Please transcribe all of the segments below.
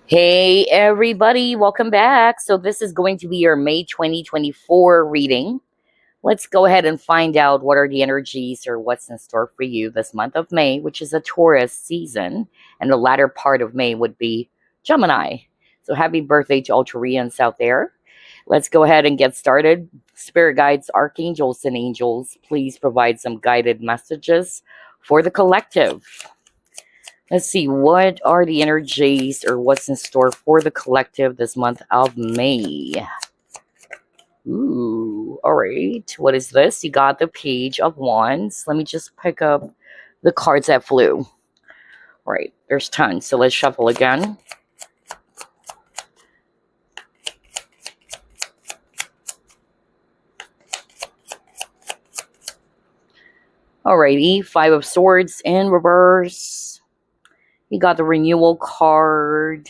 Hey everybody, welcome back. So this is going to be your May 2024 reading. Let's go ahead and find out what are the energies or what's in store for you this month of May, which is a Taurus season, and the latter part of May would be Gemini. So happy birthday to all Taurians out there. Let's go ahead and get started. Spirit guides, archangels, and angels, please provide some guided messages for the collective. Let's see, what are the energies or what's in store for the collective this month of May? Ooh, all right. What is this? You got the Page of Wands. Let me just pick up the cards that flew. All right, there's tons. So let's shuffle again. Alrighty, Five of Swords in reverse. You got the Renewal card.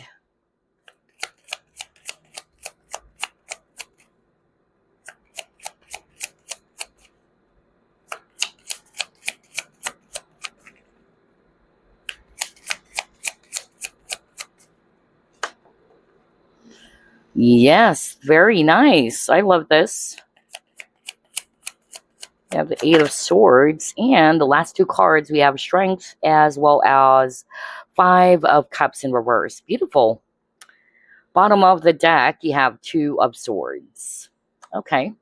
Yes, very nice. I love this. We have the Eight of Swords, and the last two cards, we have Strength as well as Five of Cups in reverse. Beautiful. Bottom of the deck, you have Two of Swords. Okay.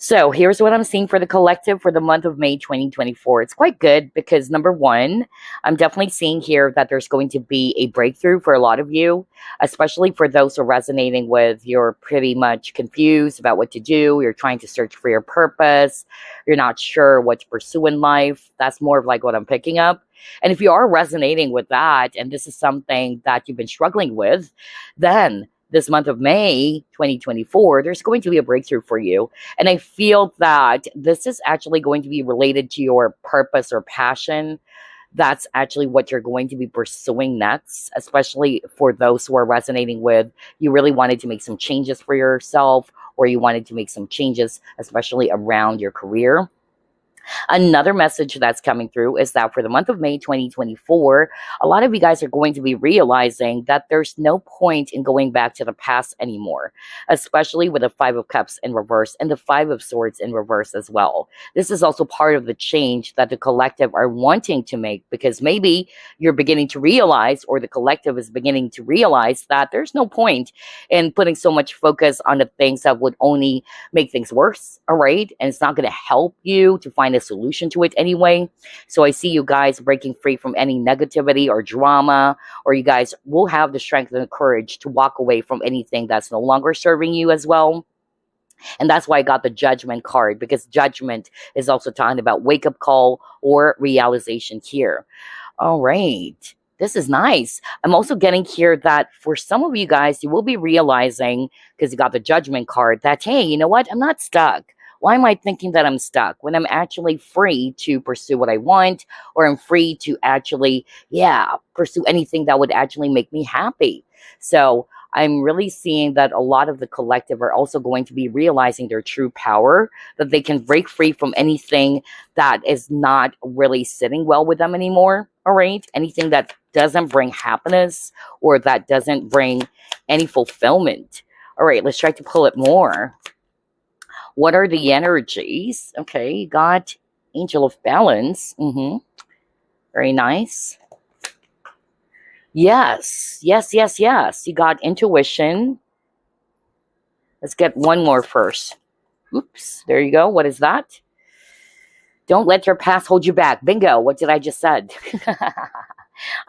So here's what I'm seeing for the collective for the month of May 2024. It's quite good because number one, I'm definitely seeing here that there's going to be a breakthrough for a lot of you, especially for those who are resonating with you're pretty much confused about what to do. You're trying to search for your purpose. You're not sure what to pursue in life. That's more of like what I'm picking up. And if you are resonating with that, and this is something that you've been struggling with, then this month of May 2024, there's going to be a breakthrough for you. And I feel that this is actually going to be related to your purpose or passion. That's actually what you're going to be pursuing next, especially for those who are resonating with you really wanted to make some changes for yourself, or you wanted to make some changes, especially around your career. Another message that's coming through is that for the month of May 2024, a lot of you guys are going to be realizing that there's no point in going back to the past anymore, especially with the Five of Cups in reverse and the Five of Swords in reverse as well. This is also part of the change that the collective are wanting to make, because maybe you're beginning to realize, or the collective is beginning to realize, that there's no point in putting so much focus on the things that would only make things worse, all right? And it's not going to help you to find a solution to it anyway. So I see you guys breaking free from any negativity or drama, or you guys will have the strength and the courage to walk away from anything that's no longer serving you as well. And that's why I got the Judgment card, because Judgment is also talking about wake-up call or realization here. All right. This is nice. I'm also getting here that for some of you guys, you will be realizing, because you got the Judgment card, that, hey, you know what? I'm not stuck. Why am I thinking that I'm stuck when I'm actually free to pursue what I want, or I'm free to actually, pursue anything that would actually make me happy? So I'm really seeing that a lot of the collective are also going to be realizing their true power, that they can break free from anything that is not really sitting well with them anymore. All right. Anything that doesn't bring happiness or that doesn't bring any fulfillment. All right. Let's try to pull it more. What are the energies? Okay, you got Angel of Balance. Very nice. Yes. You got Intuition. Let's get one more first. Oops, there you go. What is that? Don't let your past hold you back. Bingo. What did I just said?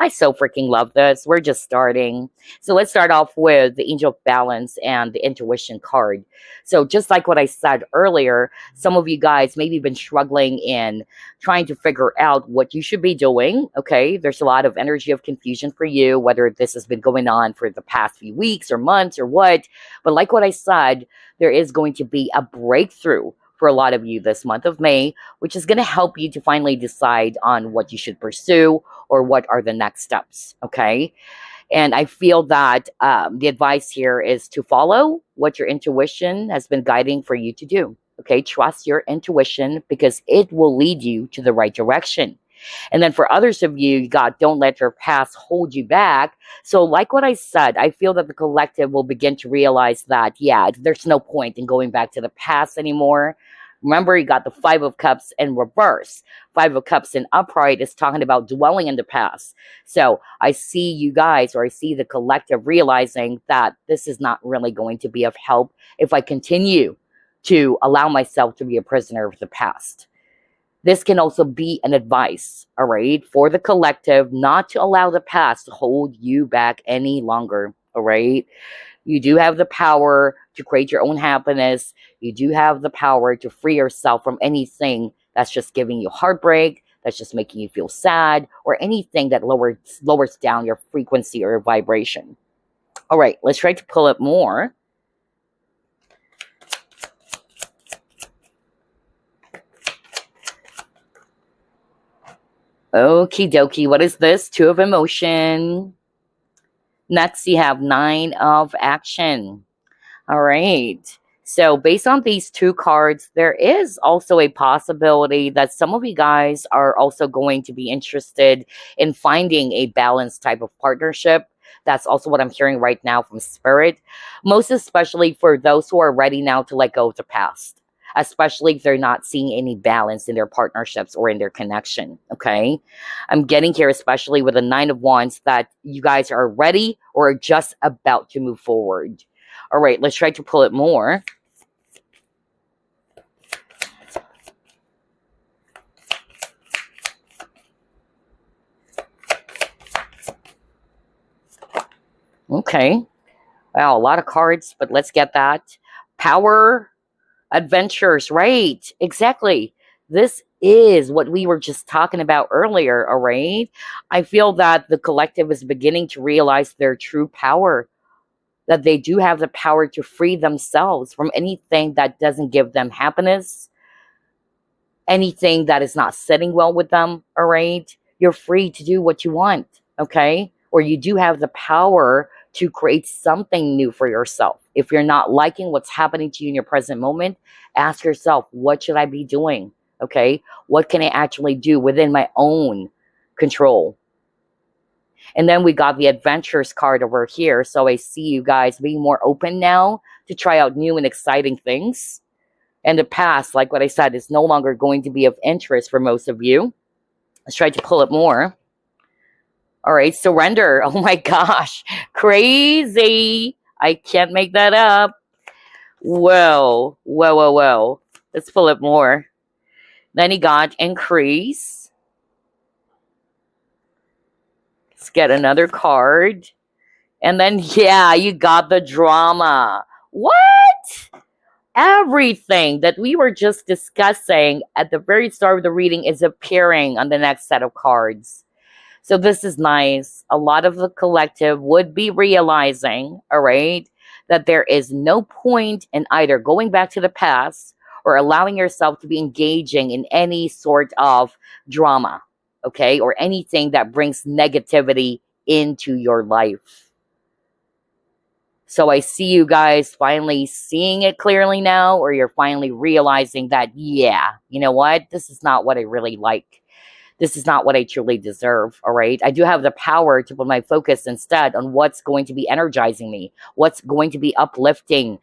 I so freaking love this. We're just starting. So let's start off with the Angel of Balance and the Intuition card. So just like what I said earlier, some of you guys maybe been struggling in trying to figure out what you should be doing. Okay, there's a lot of energy of confusion for you, whether this has been going on for the past few weeks or months or what. But like what I said, there is going to be a breakthrough for a lot of you this month of May, which is going to help you to finally decide on what you should pursue or what are the next steps, okay? And I feel that the advice here is to follow what your intuition has been guiding for you to do, okay? Trust your intuition because it will lead you to the right direction. And then for others of you, you got don't let your past hold you back. So like what I said, I feel that the collective will begin to realize that, yeah, there's no point in going back to the past anymore. Remember, you got the Five of Cups in reverse. Five of Cups in upright is talking about dwelling in the past. So I see you guys, or I see the collective realizing that this is not really going to be of help if I continue to allow myself to be a prisoner of the past. This can also be an advice, all right, for the collective not to allow the past to hold you back any longer, all right? You do have the power to create your own happiness. You do have the power to free yourself from anything that's just giving you heartbreak, that's just making you feel sad, or anything that lowers down your frequency or your vibration. All right, let's try to pull up more. Okie dokie, what is this? Two of emotion. Next, you have Nine of action. All right. So based on these two cards, there is also a possibility that some of you guys are also going to be interested in finding a balanced type of partnership. That's also what I'm hearing right now from Spirit. Most especially for those who are ready now to let go of the past, especially if they're not seeing any balance in their partnerships or in their connection, okay? I'm getting here, especially with the Nine of Wands, that you guys are ready or are just about to move forward. All right, let's try to pull it more. Okay. Wow, a lot of cards, but let's get that. Power, adventures, right? Exactly. This is what we were just talking about earlier, all right? I feel that the collective is beginning to realize their true power, that they do have the power to free themselves from anything that doesn't give them happiness, anything that is not sitting well with them, all right? You're free to do what you want, okay? Or you do have the power to create something new for yourself. If you're not liking what's happening to you in your present moment, ask yourself, what should I be doing, okay? What can I actually do within my own control? And then we got the adventures card over here. So I see you guys being more open now to try out new and exciting things. And the past, like what I said, is no longer going to be of interest for most of you. Let's try to pull it more. All right, surrender. Oh my gosh, crazy. I can't make that up. Whoa, whoa, whoa, whoa. Let's pull it more. Then he got increase. Let's get another card. And then, yeah, you got the drama. What? Everything that we were just discussing at the very start of the reading is appearing on the next set of cards. So this is nice. A lot of the collective would be realizing, all right, that there is no point in either going back to the past or allowing yourself to be engaging in any sort of drama, okay, or anything that brings negativity into your life. So I see you guys finally seeing it clearly now, or you're finally realizing that, yeah, you know what? This is not what I really like. This is not what I truly deserve, all right? I do have the power to put my focus instead on what's going to be energizing me, what's going to be uplifting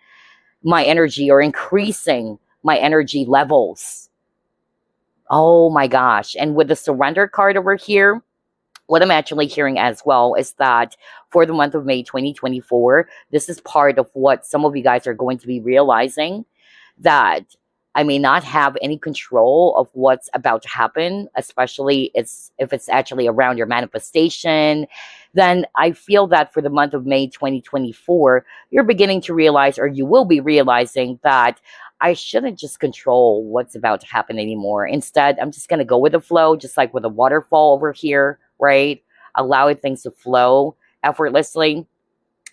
my energy or increasing my energy levels. Oh my gosh. And with the surrender card over here, what I'm actually hearing as well is that for the month of May 2024, this is part of what some of you guys are going to be realizing, that I may not have any control of what's about to happen, especially if it's actually around your manifestation. Then I feel that for the month of May 2024, you're beginning to realize, or you will be realizing, that I shouldn't just control what's about to happen anymore. Instead, I'm just going to go with the flow, just like with a waterfall over here, right? Allowing things to flow effortlessly.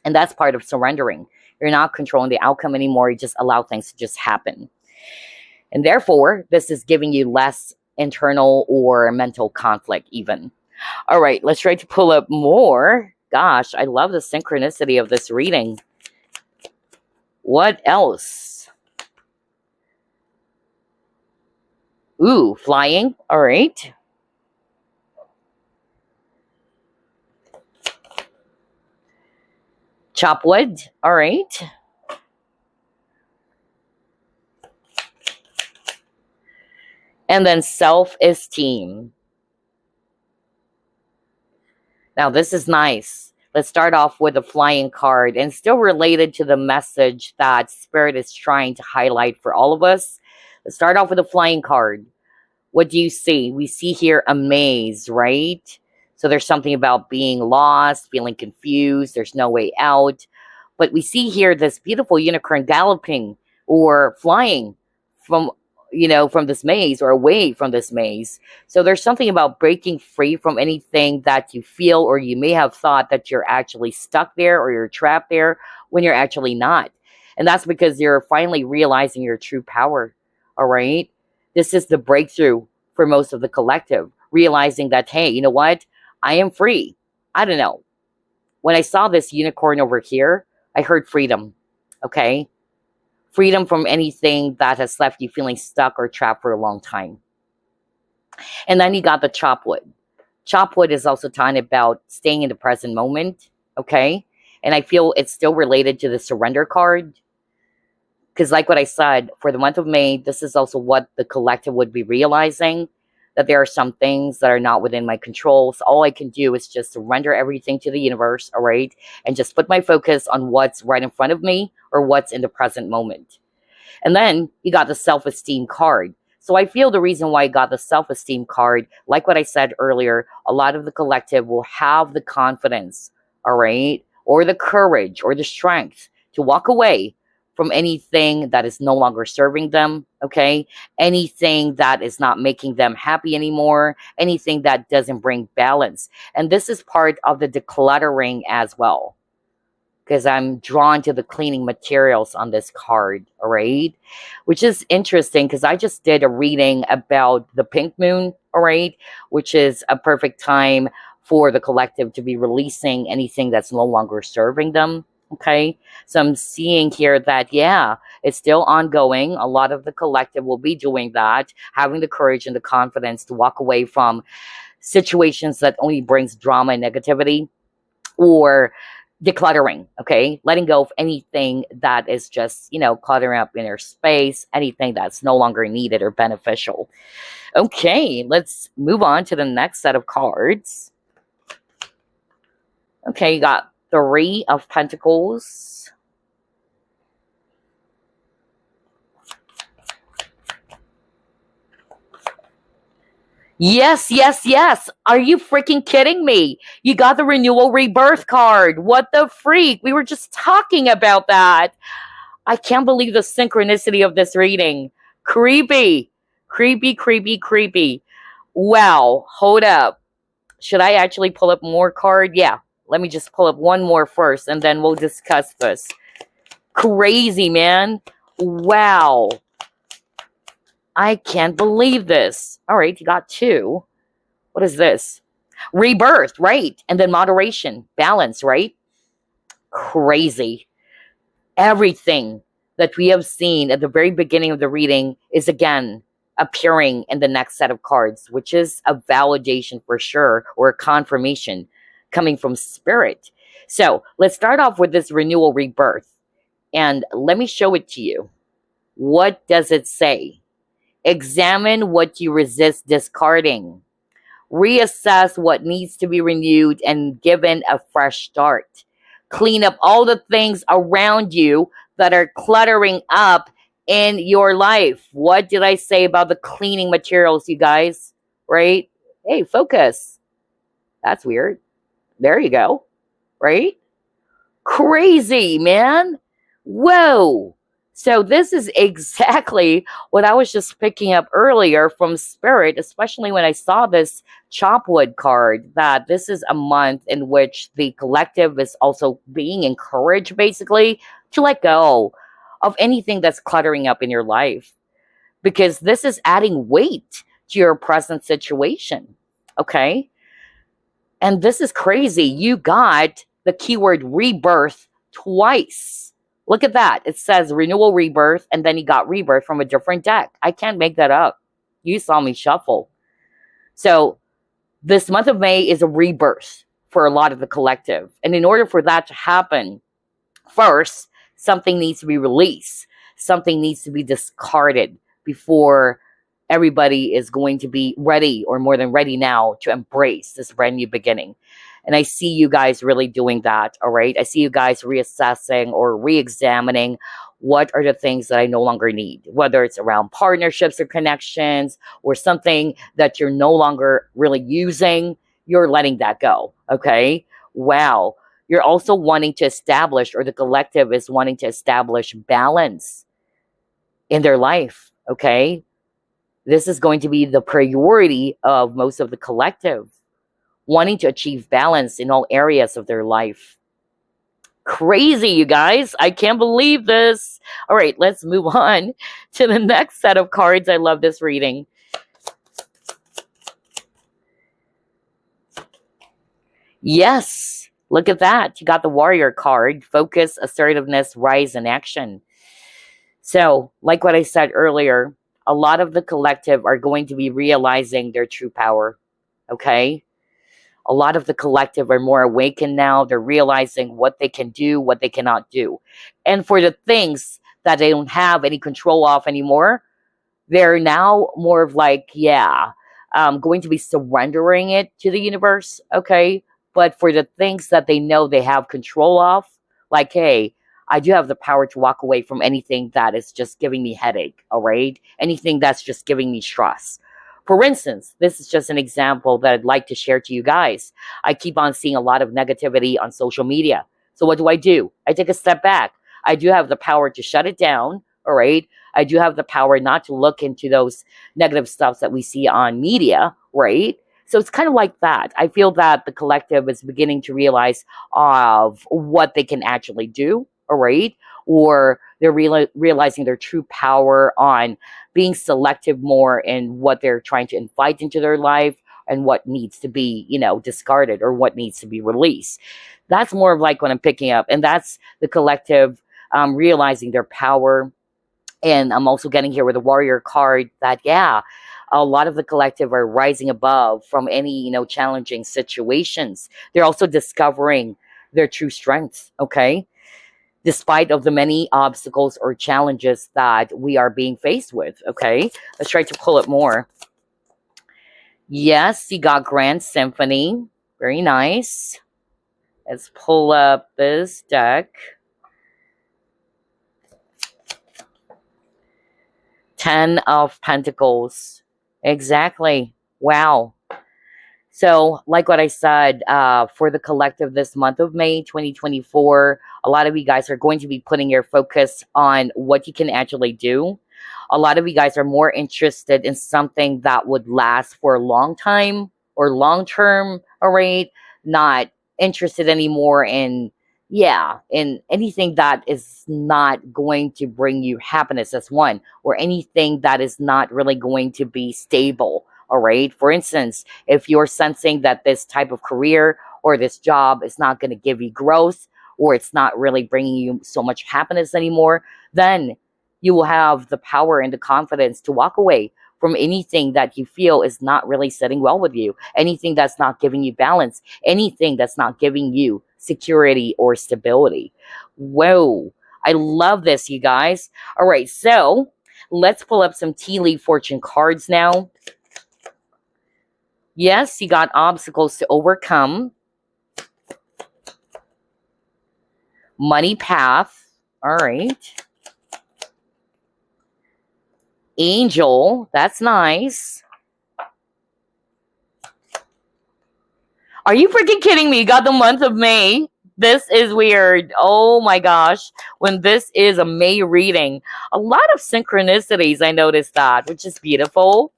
And that's part of surrendering. You're not controlling the outcome anymore. You just allow things to just happen. And therefore, this is giving you less internal or mental conflict even. All right, let's try to pull up more. Gosh, I love the synchronicity of this reading. What else? Ooh, flying. All right. Chop wood. All right. And then self-esteem. Now, this is nice. Let's start off with a flying card and still related to the message that Spirit is trying to highlight for all of us. Let's start off with a flying card. What do you see? We see here a maze, right? So there's something about being lost, feeling confused, there's no way out. But we see here this beautiful unicorn galloping or flying from, from this maze or away from this maze. So there's something about breaking free from anything that you feel or you may have thought that you're actually stuck there or you're trapped there when you're actually not. And that's because you're finally realizing your true power. All right. This is the breakthrough for most of the collective, realizing that, hey, you know what? I am free. I don't know. When I saw this unicorn over here, I heard freedom. Okay. Freedom from anything that has left you feeling stuck or trapped for a long time. And then you got the chop wood. Chop wood is also talking about staying in the present moment. Okay. And I feel it's still related to the surrender card. Because like what I said, for the month of May, this is also what the collective would be realizing, that there are some things that are not within my control. So all I can do is just surrender everything to the universe, all right? And just put my focus on what's right in front of me or what's in the present moment. And then you got the self-esteem card. So I feel the reason why I got the self-esteem card, like what I said earlier, a lot of the collective will have the confidence, all right? Or the courage or the strength to walk away from anything that is no longer serving them, okay? Anything that is not making them happy anymore, anything that doesn't bring balance. And this is part of the decluttering as well, because I'm drawn to the cleaning materials on this card, all right? Which is interesting because I just did a reading about the pink moon, all right? Which is a perfect time for the collective to be releasing anything that's no longer serving them. Okay, so I'm seeing here that, yeah, it's still ongoing. A lot of the collective will be doing that, having the courage and the confidence to walk away from situations that only brings drama and negativity, or decluttering, okay? Letting go of anything that is just, cluttering up inner space, anything that's no longer needed or beneficial. Okay, let's move on to the next set of cards. Okay, you got Three of Pentacles. Yes, yes, yes. Are you freaking kidding me? You got the Renewal Rebirth card. What the freak? We were just talking about that. I can't believe the synchronicity of this reading. Creepy. Creepy, creepy, creepy. Wow. Hold up. Should I actually pull up more card? Yeah. Let me just pull up one more first, and then we'll discuss this. Crazy, man. Wow. I can't believe this. All right, you got two. What is this? Rebirth, right? And then moderation, balance, right? Crazy. Everything that we have seen at the very beginning of the reading is again appearing in the next set of cards, which is a validation for sure, or a confirmation coming from Spirit. So let's start off with this Renewal Rebirth. And let me show it to you. What does it say? Examine what you resist discarding. Reassess what needs to be renewed and given a fresh start. Clean up all the things around you that are cluttering up in your life. What did I say about the cleaning materials, you guys? Right? Hey, focus. That's weird. There you go. Right? Crazy, man. Whoa. So this is exactly what I was just picking up earlier from Spirit, especially when I saw this Chopwood card, that this is a month in which the collective is also being encouraged, basically, to let go of anything that's cluttering up in your life. Because this is adding weight to your present situation. Okay? And this is crazy. You got the keyword rebirth twice. Look at that. It says Renewal Rebirth, and then you got Rebirth from a different deck. I can't make that up. You saw me shuffle. So this month of May is a rebirth for a lot of the collective. And in order for that to happen, First, something needs to be released. Something needs to be discarded before everybody is going to be ready, or more than ready now, to embrace this brand new beginning. And I see you guys really doing that, all right? I see you guys reassessing or re-examining what are the things that I no longer need, whether it's around partnerships or connections or something that you're no longer really using, you're letting that go, okay? Wow. You're also wanting to establish, or the collective is wanting to establish balance in their life, okay? This is going to be the priority of most of the collective, wanting to achieve balance in all areas of their life. Crazy, you guys. I can't believe this. All right, let's move on to the next set of cards. I love this reading. Yes, look at that. You got the warrior card. Focus, assertiveness, rise in action. So, like what I said earlier, a lot of the collective are going to be realizing their true power, okay? A lot of the collective are more awakened now. They're realizing what they can do, what they cannot do. And for the things that they don't have any control of anymore, they're now more of like, yeah, going to be surrendering it to the universe, okay? But for the things that they know they have control of, like, hey, I do have the power to walk away from anything that is just giving me headache, all right? Anything that's just giving me stress. For instance, this is just an example that I'd like to share to you guys. I keep on seeing a lot of negativity on social media. So what do? I take a step back. I do have the power to shut it down, all right? I do have the power not to look into those negative stuff that we see on media, right? So it's kind of like that. I feel that the collective is beginning to realize of what they can actually do, all right? Or they're realizing their true power on being selective more in what they're trying to invite into their life and what needs to be, discarded or what needs to be released. That's more of like what I'm picking up. And that's the collective realizing their power. And I'm also getting here with a warrior card that, yeah, a lot of the collective are rising above from any, challenging situations. They're also discovering their true strengths, okay? Despite of the many obstacles or challenges that we are being faced with, okay? Let's try to pull it more. Yes, you got Grand Symphony. Very nice. Let's pull up this deck. 10 of Pentacles. Exactly. Wow. So, like what I said, for the collective this month of May 2024, a lot of you guys are going to be putting your focus on what you can actually do. A lot of you guys are more interested in something that would last for a long time or long term, all right? Not interested anymore in anything that is not going to bring you happiness as one, or anything that is not really going to be stable. All right. For instance, if you're sensing that this type of career or this job is not going to give you growth, or it's not really bringing you so much happiness anymore, then you will have the power and the confidence to walk away from anything that you feel is not really sitting well with you, anything that's not giving you balance, anything that's not giving you security or stability. Whoa. I love this, you guys. All right. So let's pull up some tea leaf fortune cards now. Yes, you got obstacles to overcome. Money path. All right. Angel. That's nice. Are you freaking kidding me? You got the month of May. This is weird. Oh my gosh. When this is a May reading, a lot of synchronicities, I noticed that, which is beautiful.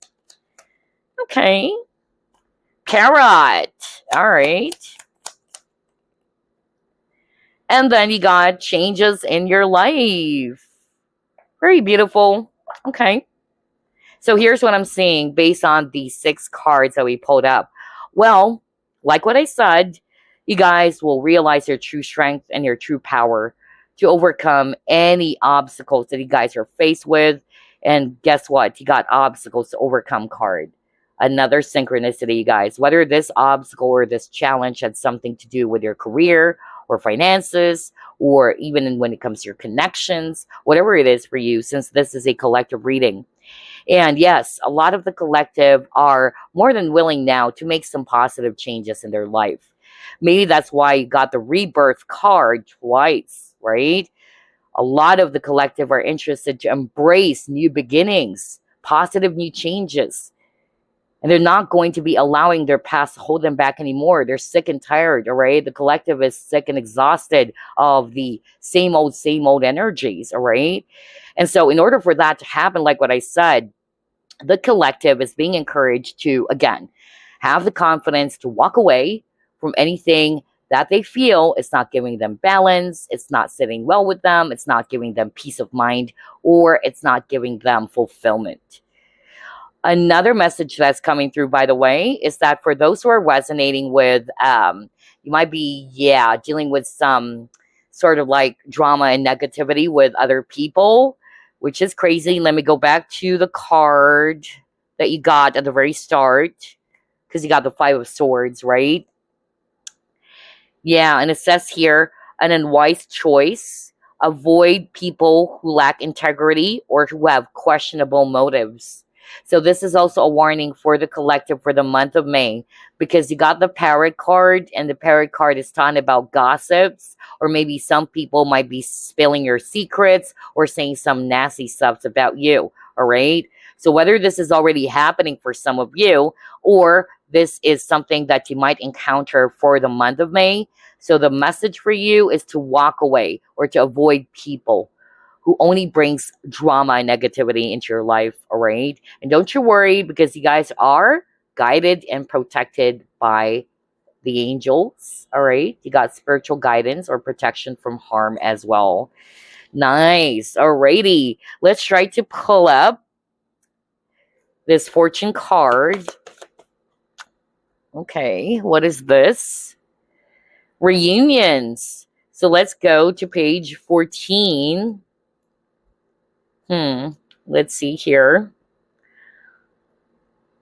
Okay. Carrot. All right. And then you got changes in your life. Very beautiful. Okay. So here's what I'm seeing based on the 6 cards that we pulled up. Well, like what I said, you guys will realize your true strength and your true power to overcome any obstacles that you guys are faced with. And guess what? You got obstacles to overcome card. Another synchronicity, you guys. Whether this obstacle or this challenge had something to do with your career or finances, or even when it comes to your connections, whatever it is for you, since this is a collective reading. And yes, a lot of the collective are more than willing now to make some positive changes in their life. Maybe that's why you got the rebirth card twice, right? A lot of the collective are interested to embrace new beginnings, positive new changes. And they're not going to be allowing their past to hold them back anymore. They're sick and tired, all right? The collective is sick and exhausted of the same old energies, all right? And so in order for that to happen, like what I said, the collective is being encouraged to, again, have the confidence to walk away from anything that they feel is not giving them balance, it's not sitting well with them, it's not giving them peace of mind, or it's not giving them fulfillment. Another message that's coming through, by the way, is that for those who are resonating with, you might be, dealing with some sort of like drama and negativity with other people, which is crazy. Let me go back to the card that you got at the very start, because you got the Five of Swords, right? Yeah, and it says here, an unwise choice. Avoid people who lack integrity or who have questionable motives. So this is also a warning for the collective for the month of May, because you got the Parrot card, and the Parrot card is talking about gossips, or maybe some people might be spilling your secrets or saying some nasty stuff about you, all right? So whether this is already happening for some of you, or this is something that you might encounter for the month of May, so the message for you is to walk away or to avoid people who only brings drama and negativity into your life, all right? And don't you worry, because you guys are guided and protected by the angels, all right? You got spiritual guidance or protection from harm as well. Nice, alrighty. Let's try to pull up this fortune card. Okay, what is this? Reunions. So let's go to page 14. Let's see here.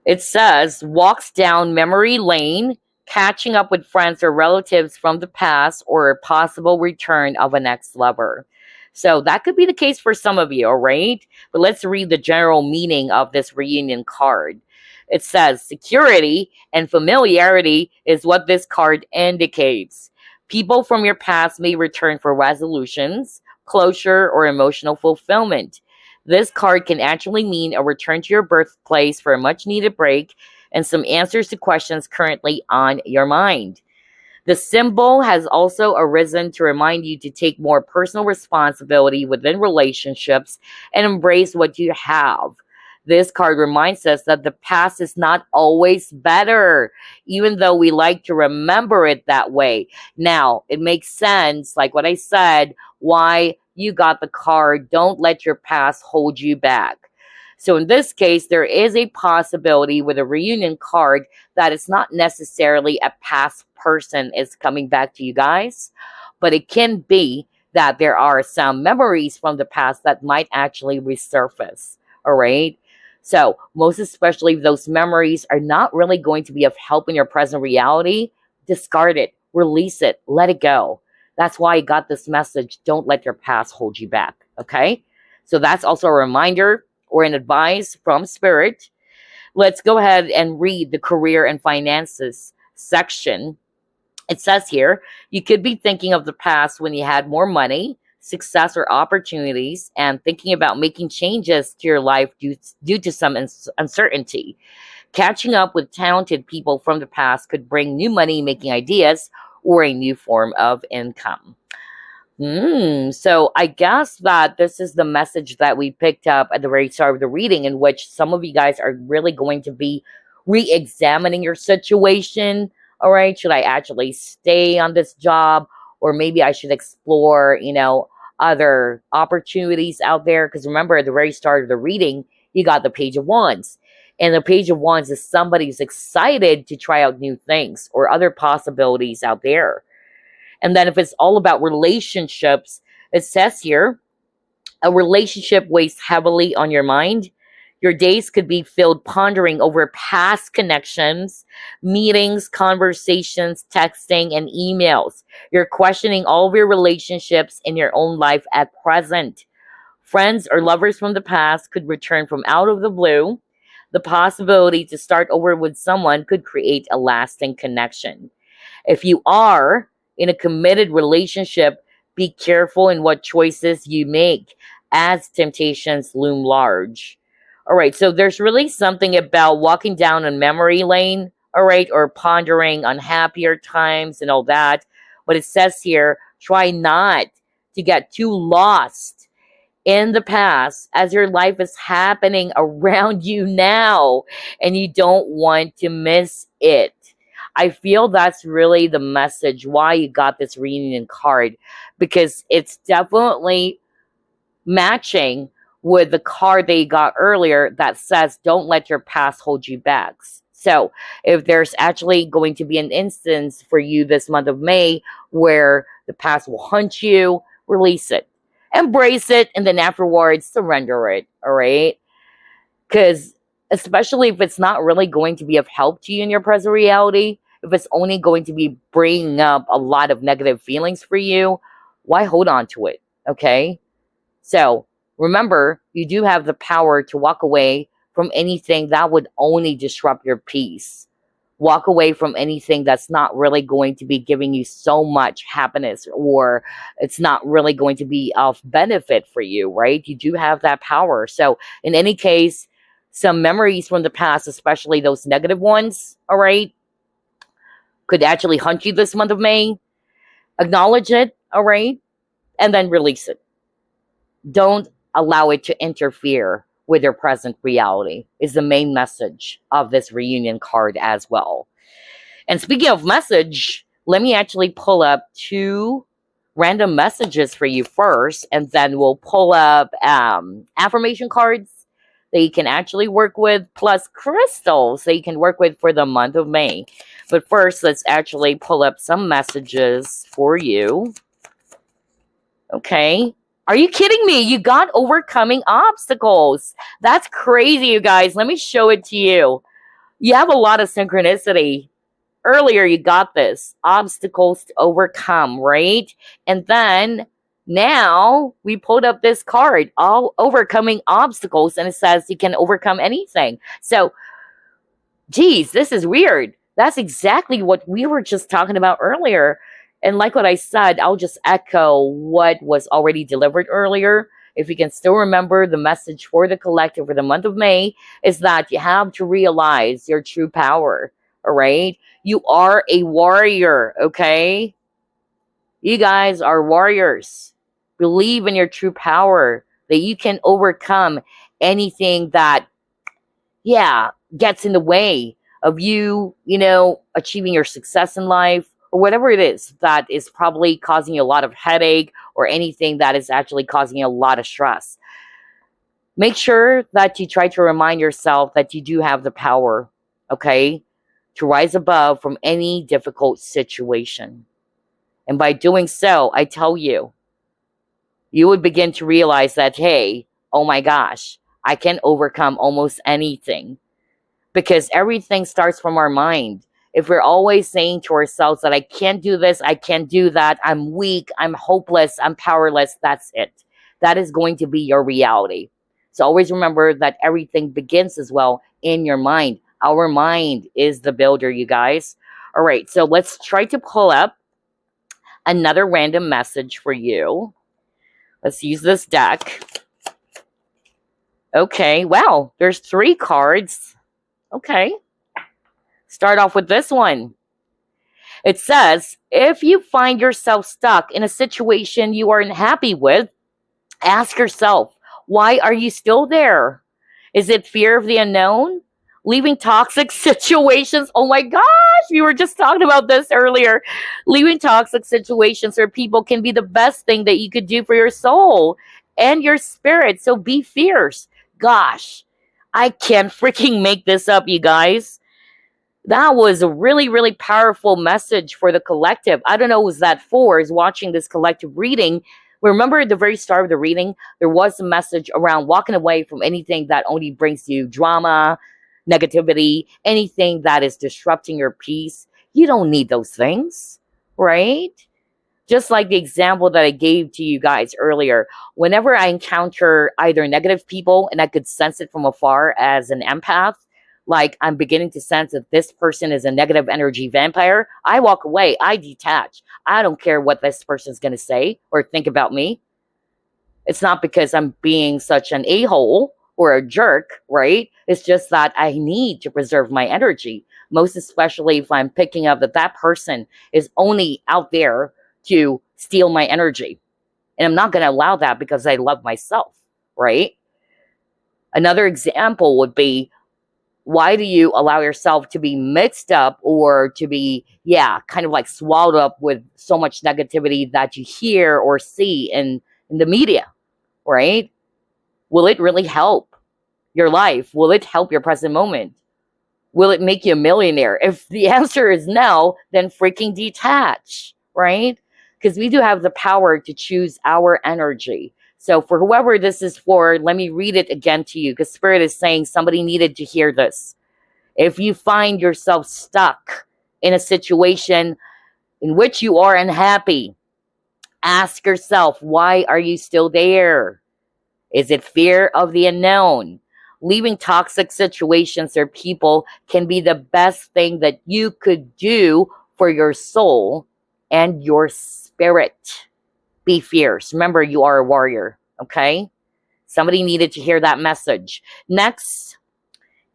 It says, walks down memory lane, catching up with friends or relatives from the past, or a possible return of an ex-lover. So that could be the case for some of you, all right? But let's read the general meaning of this reunion card. It says, security and familiarity is what this card indicates. People from your past may return for resolutions, closure, or emotional fulfillment. This card can actually mean a return to your birthplace for a much-needed break and some answers to questions currently on your mind. The symbol has also arisen to remind you to take more personal responsibility within relationships and embrace what you have. This card reminds us that the past is not always better, even though we like to remember it that way. Now, it makes sense, like what I said, why you got the card, don't let your past hold you back. So in this case, there is a possibility with a reunion card that it's not necessarily a past person is coming back to you guys, but it can be that there are some memories from the past that might actually resurface, all right? So most especially if those memories are not really going to be of help in your present reality, discard it, release it, let it go. That's why I got this message. Don't let your past hold you back, okay? So that's also a reminder or an advice from Spirit. Let's go ahead and read the career and finances section. It says here, you could be thinking of the past when you had more money, success, or opportunities, and thinking about making changes to your life due to some uncertainty. Catching up with talented people from the past could bring new money-making ideas or a new form of income. So I guess that this is the message that we picked up at the very start of the reading, in which some of you guys are really going to be re-examining your situation. All right, should I actually stay on this job, or maybe I should explore, other opportunities out there? Because remember, at the very start of the reading, you got the Page of Wands. And the Page of Wands is somebody who's excited to try out new things or other possibilities out there. And then if it's all about relationships, it says here, a relationship weighs heavily on your mind. Your days could be filled pondering over past connections, meetings, conversations, texting, and emails. You're questioning all of your relationships in your own life at present. Friends or lovers from the past could return from out of the blue. The possibility to start over with someone could create a lasting connection. If you are in a committed relationship, be careful in what choices you make as temptations loom large. All right, so there's really something about walking down a memory lane, all right, or pondering on happier times and all that. But it says here, try not to get too lost in the past as your life is happening around you now and you don't want to miss it. I feel that's really the message why you got this reunion card, because it's definitely matching with the card that you got earlier that says don't let your past hold you back. So if there's actually going to be an instance for you this month of May where the past will haunt you, release it, embrace it, and then afterwards surrender it. All right, because especially if it's not really going to be of help to you in your present reality, if it's only going to be bringing up a lot of negative feelings for you, why hold on to it? Okay, so remember, you do have the power to walk away from anything that would only disrupt your peace. Walk away from anything that's not really going to be giving you so much happiness, or it's not really going to be of benefit for you, right? You do have that power. So in any case, some memories from the past, especially those negative ones, all right, could actually haunt you this month of May. Acknowledge it, all right, and then release it. Don't allow it to interfere with your present reality is the main message of this reunion card as well. And speaking of message, let me actually pull up 2 random messages for you first, and then we'll pull up affirmation cards that you can actually work with, plus crystals that you can work with for the month of May. But first, let's actually pull up some messages for you. Okay. Are you kidding me? You got overcoming obstacles. That's crazy, you guys. Let me show it to you. You have a lot of synchronicity. Earlier, you got this. Obstacles to overcome, right? And then now we pulled up this card, all overcoming obstacles, and it says you can overcome anything. So, geez, this is weird. That's exactly what we were just talking about earlier. And like what I said, I'll just echo what was already delivered earlier. If you can still remember, the message for the collective for the month of May is that you have to realize your true power, all right? You are a warrior, okay? You guys are warriors. Believe in your true power, that you can overcome anything that, gets in the way of you, achieving your success in life, or whatever it is that is probably causing you a lot of headache, or anything that is actually causing you a lot of stress. Make sure that you try to remind yourself that you do have the power, okay, to rise above from any difficult situation. And by doing so, I tell you, you would begin to realize that, hey, oh my gosh, I can overcome almost anything. Because everything starts from our mind. If we're always saying to ourselves that I can't do this, I can't do that, I'm weak, I'm hopeless, I'm powerless, that's it. That is going to be your reality. So always remember that everything begins as well in your mind. Our mind is the builder, you guys. All right, so let's try to pull up another random message for you. Let's use this deck. Okay, wow, there's 3 cards. Okay. Start off with this one. It says, if you find yourself stuck in a situation you aren't happy with, ask yourself, why are you still there? Is it fear of the unknown? Leaving toxic situations? Oh my gosh, we were just talking about this earlier. Leaving toxic situations or people can be the best thing that you could do for your soul and your spirit. So be fierce. Gosh, I can't freaking make this up, you guys. That was a really, really powerful message for the collective. I don't know who that for is watching this collective reading. Remember at the very start of the reading, there was a message around walking away from anything that only brings you drama, negativity, anything that is disrupting your peace. You don't need those things, right? Just like the example that I gave to you guys earlier, whenever I encounter either negative people and I could sense it from afar as an empath, like I'm beginning to sense that this person is a negative energy vampire, I walk away, I detach. I don't care what this person's going to say or think about me. It's not because I'm being such an a-hole or a jerk, right? It's just that I need to preserve my energy, most especially if I'm picking up that that person is only out there to steal my energy. And I'm not going to allow that because I love myself, right? Another example would be, why do you allow yourself to be mixed up or to be, kind of like swallowed up with so much negativity that you hear or see in the media, right? Will it really help your life? Will it help your present moment? Will it make you a millionaire? If the answer is no, then freaking detach, right? Because we do have the power to choose our energy. So for whoever this is for, let me read it again to you, because Spirit is saying somebody needed to hear this. If you find yourself stuck in a situation in which you are unhappy, ask yourself, why are you still there? Is it fear of the unknown? Leaving toxic situations or people can be the best thing that you could do for your soul and your spirit. Be fierce. Remember, you are a warrior, okay? Somebody needed to hear that message. Next,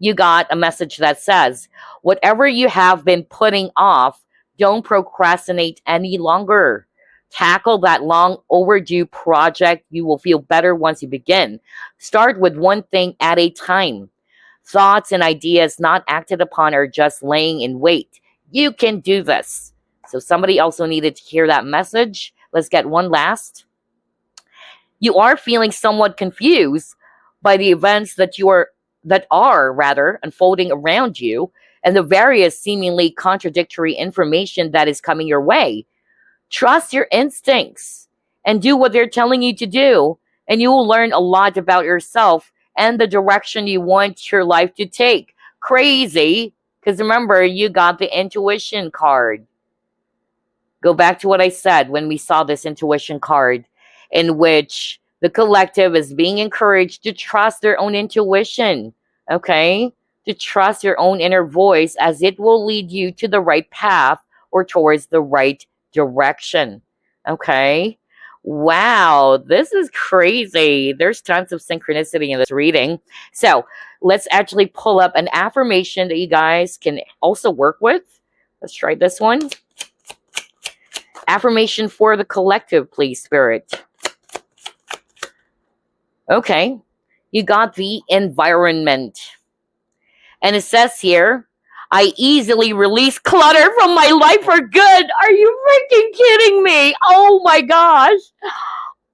you got a message that says, whatever you have been putting off, don't procrastinate any longer. Tackle that long overdue project. You will feel better once you begin. Start with one thing at a time. Thoughts and ideas not acted upon are just laying in wait. You can do this. So somebody also needed to hear that message. Let's get one last. You are feeling somewhat confused by the events that are unfolding around you and the various seemingly contradictory information that is coming your way. Trust your instincts and do what they're telling you to do, and you will learn a lot about yourself and the direction you want your life to take. Crazy, because remember, you got the intuition card. Go back to what I said when we saw this intuition card, in which the collective is being encouraged to trust their own intuition, okay? To trust your own inner voice, as it will lead you to the right path or towards the right direction, okay? Wow, this is crazy. There's tons of synchronicity in this reading. So let's actually pull up an affirmation that you guys can also work with. Let's try this one. Affirmation for the collective, please, Spirit. Okay, you got the environment. And it says here, I easily release clutter from my life for good. Are you freaking kidding me? Oh my gosh.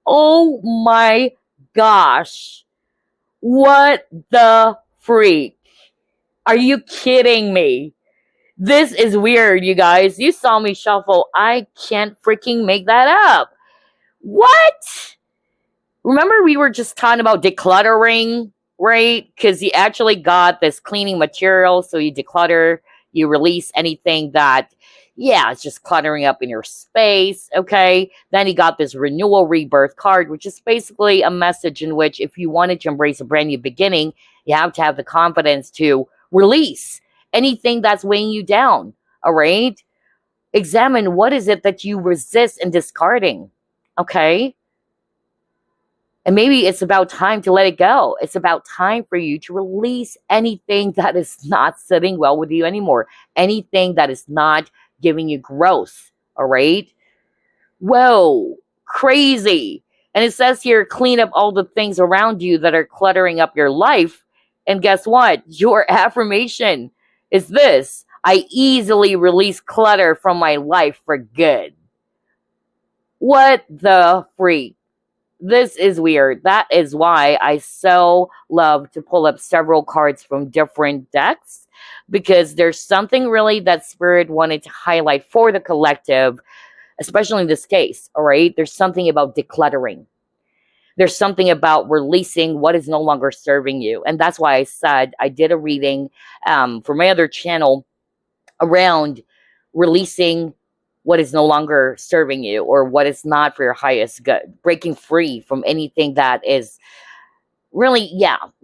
Oh my gosh. What the freak? Are you kidding me? This is weird, you guys. You saw me shuffle. I can't freaking make that up. What? Remember we were just talking about decluttering, right? Because you actually got this cleaning material, so you declutter, you release anything that, it's just cluttering up in your space, okay? Then you got this renewal rebirth card, which is basically a message in which if you wanted to embrace a brand new beginning, you have to have the confidence to release anything that's weighing you down, all right? Examine what is it that you resist in discarding, okay? And maybe it's about time to let it go. It's about time for you to release anything that is not sitting well with you anymore. Anything that is not giving you growth. All right? Whoa, crazy. And it says here, clean up all the things around you that are cluttering up your life. And guess what? Your affirmation is this: I easily release clutter from my life for good. What the freak? This is weird. That is why I so love to pull up several cards from different decks, because there's something really that Spirit wanted to highlight for the collective especially in this case. All right. There's something about decluttering. There's something about releasing what is no longer serving you. And that's why I said I did a reading for my other channel around releasing what is no longer serving you or what is not for your highest good, breaking free from anything that is really,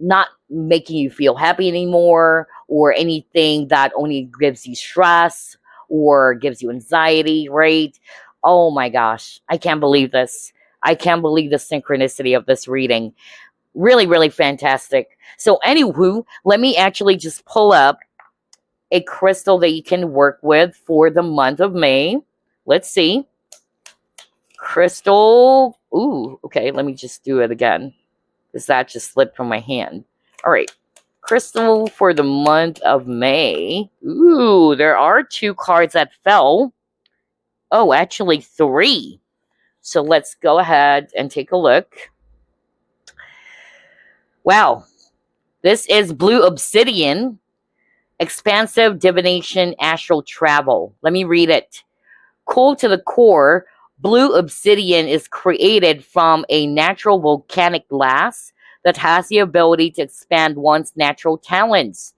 not making you feel happy anymore, or anything that only gives you stress or gives you anxiety, right? Oh my gosh, I can't believe this. I can't believe the synchronicity of this reading. Really, really fantastic. So, anywho, let me actually just pull up a crystal that you can work with for the month of May. Let's see. Crystal. Ooh, okay, let me just do it again, because that just slipped from my hand. All right. Crystal for the month of May. Ooh, there are 2 cards that fell. Oh, actually 3. So let's go ahead and take a look. Wow. This is Blue Obsidian, Expansive Divination, Astral Travel. Let me read it. Cool to the core, Blue Obsidian is created from a natural volcanic glass that has the ability to expand one's natural talents.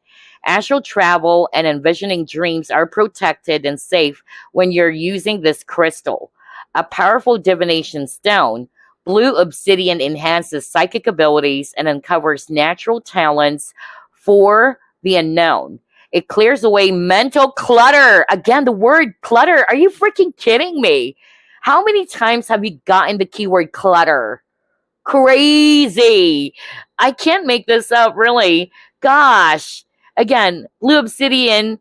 Astral travel and envisioning dreams are protected and safe when you're using this crystal. A powerful divination stone, Blue Obsidian enhances psychic abilities and uncovers natural talents for the unknown. It clears away mental clutter. Again, the word clutter. Are you freaking kidding me? How many times have you gotten the keyword clutter? Crazy. I can't make this up, really. Gosh. Again, Blue Obsidian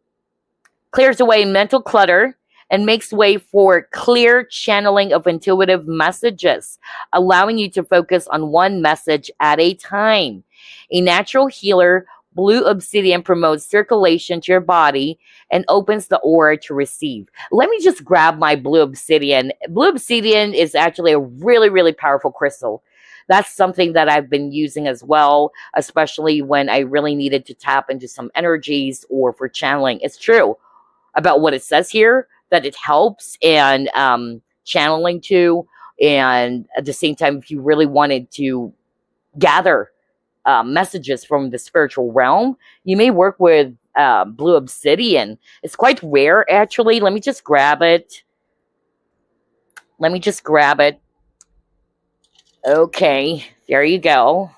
clears away mental clutter and makes way for clear channeling of intuitive messages, allowing you to focus on one message at a time. A natural healer, Blue Obsidian promotes circulation to your body and opens the aura to receive. Let me just grab my Blue Obsidian. Blue Obsidian is actually a really, really powerful crystal. That's something that I've been using as well, especially when I really needed to tap into some energies or for channeling. It's true about what it says here, that it helps and channeling too. And at the same time, if you really wanted to gather messages from the spiritual realm, you may work with Blue Obsidian. It's quite rare, actually. Let me just grab it. Okay, there you go.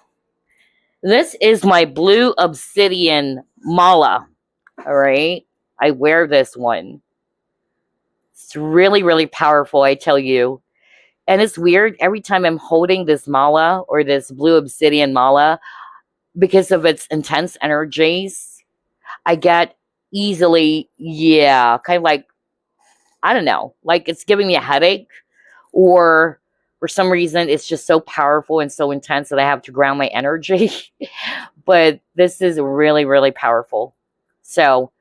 This is my Blue Obsidian mala. All right. I wear this one. It's really, really powerful, I tell you. And it's weird. Every time I'm holding this mala or this Blue Obsidian mala, because of its intense energies, I get easily, kind of like, I don't know, like it's giving me a headache, or for some reason it's just so powerful and so intense that I have to ground my energy. But this is really, really powerful. So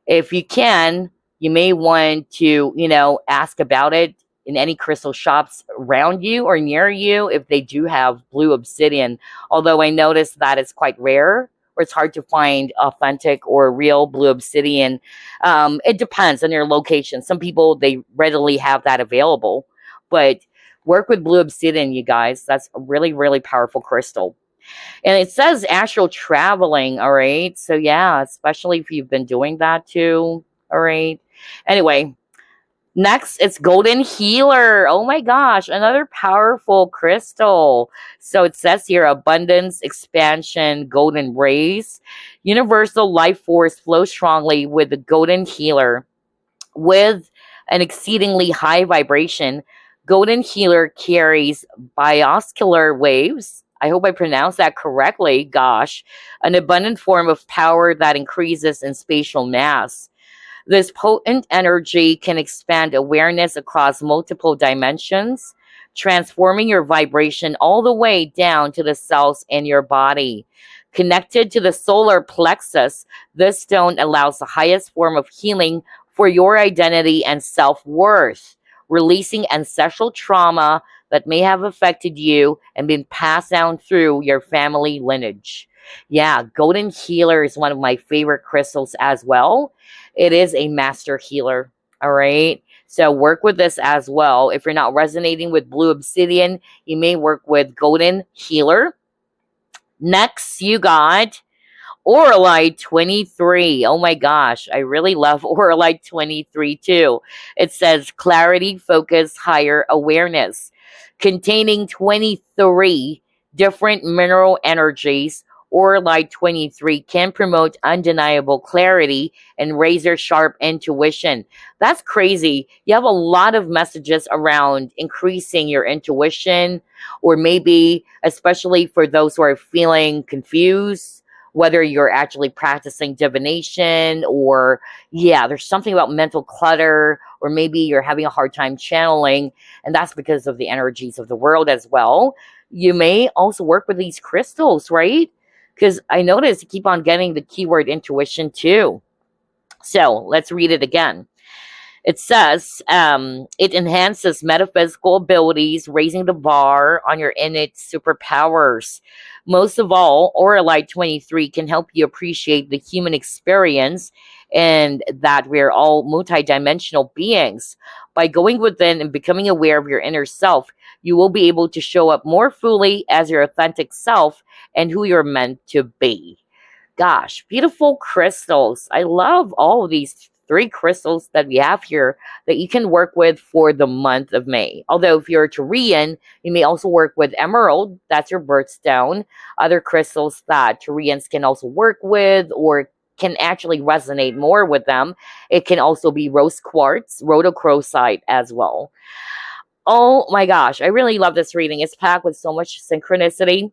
if you can, you may want to, ask about it in any crystal shops around you or near you if they do have Blue Obsidian. Although I noticed that it's quite rare, or it's hard to find authentic or real Blue Obsidian. It depends on your location. Some people, they readily have that available. But work with Blue Obsidian, you guys. That's a really, really powerful crystal. And it says astral traveling, all right? So yeah, especially if you've been doing that too, all right? Anyway, next, it's Golden Healer. Oh my gosh, another powerful crystal. So it says here, abundance, expansion, golden rays. Universal life force flows strongly with the Golden Healer. With an exceedingly high vibration, Golden Healer carries bioscular waves. I hope I pronounced that correctly. Gosh, an abundant form of power that increases in spatial mass. This potent energy can expand awareness across multiple dimensions, transforming your vibration all the way down to the cells in your body. Connected to the solar plexus, this stone allows the highest form of healing for your identity and self-worth, releasing ancestral trauma that may have affected you and been passed down through your family lineage. Yeah, Golden Healer is one of my favorite crystals as well. It is a master healer, all right? So work with this as well. If you're not resonating with blue obsidian, you may work with golden healer. Next, you got Oralite 23. Oh my gosh, I really love Oralite 23 too. It says clarity, focus, higher awareness, containing 23 different mineral energies. Oralite 23 can promote undeniable clarity and razor sharp intuition. That's crazy. You have a lot of messages around increasing your intuition, or maybe, especially for those who are feeling confused, whether you're actually practicing divination, or yeah, there's something about mental clutter, or maybe you're having a hard time channeling, and that's because of the energies of the world as well. You may also work with these crystals, right? Because I noticed you keep on getting the keyword intuition too. So let's read it again. It says it enhances metaphysical abilities, raising the bar on your innate superpowers. Most of all, Auralite 23 can help you appreciate the human experience and that we're all multidimensional beings. By going within and becoming aware of your inner self, you will be able to show up more fully as your authentic self and who you're meant to be. Gosh, beautiful crystals. I love all of these three crystals that we have here that you can work with for the month of May. Although if you're Korean, you may also work with emerald. That's your birthstone. Other crystals that Koreans can also work with or can actually resonate more with them. It can also be rose quartz, rhodochrosite as well. Oh my gosh, I really love this reading. It's packed with so much synchronicity.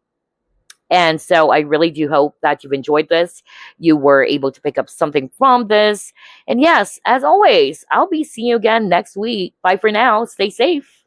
And so I really do hope that you've enjoyed this. You were able to pick up something from this. And yes, as always, I'll be seeing you again next week. Bye for now. Stay safe.